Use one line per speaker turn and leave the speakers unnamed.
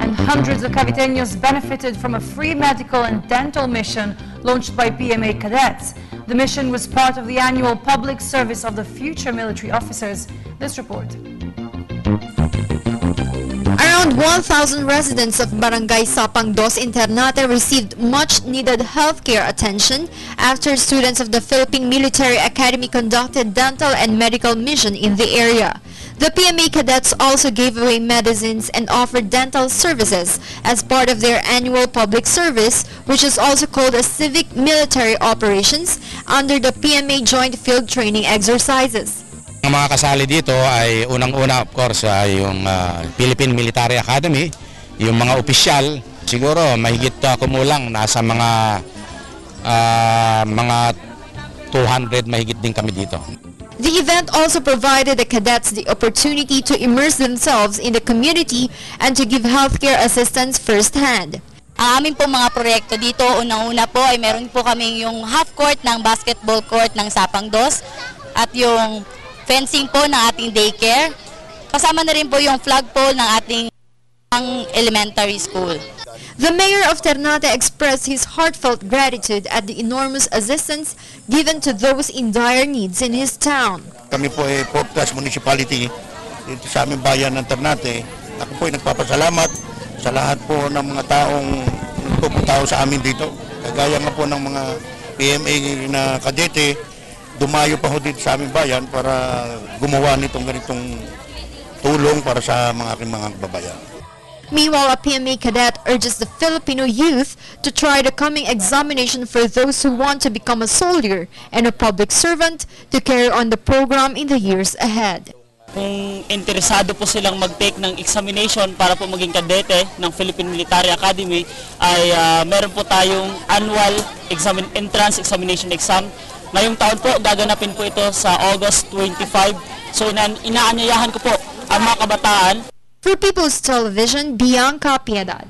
And hundreds of Caviteños benefited from a free medical and dental mission launched by PMA cadets. The mission was part of the annual public service of the future military officers. This report.
Around 1,000 residents of Barangay Sapang Dos in Ternate received much-needed healthcare attention after students of the Philippine Military Academy conducted dental and medical mission in the area. The PMA cadets also gave away medicines and offered dental services as part of their annual public service, which is also called as Civic Military Operations under the PMA Joint Field Training Exercises.
Ang mga kasali dito ay unang-una of course ay yung Philippine Military Academy, yung mga opisyal, siguro mahigit kumulang nasa mga 200 mahigit din kami dito.
The event also provided the cadets the opportunity to immerse themselves in the community and to give healthcare assistance firsthand.
Ang aming po mga proyekto dito, unang-una po ay meron po kaming yung half court ng basketball court ng Sapang Dos at yung fencing po ng ating daycare. Kasama na rin po yung flagpole ng ating elementary school.
The mayor of Ternate expressed his heartfelt gratitude at the enormous assistance given to those in dire needs in his town.
Kami po ay Port Class Municipality dito sa aming bayan ng Ternate. Ako po ay nagpapasalamat sa lahat po ng mga taong nagpupunta sa amin dito. Kagaya nga po ng mga PMA na kadete, dumayo pa ho dito sa aming bayan para gumawa nitong ganitong tulong para sa mga aking mga babayan.
Meanwhile, a PMA cadet urges the Filipino youth to try the coming examination for those who want to become a soldier and a public servant to carry on the program in the years ahead.
Kung interesado po silang mag-take ng examination para po maging kadete ng Philippine Military Academy, ay meron po tayong annual entrance examination exam. Ngayong taon po, gaganapin po ito sa August 25. So inaanyayahan ko po ang mga kabataan.
For People's Television, Bianca Piedad.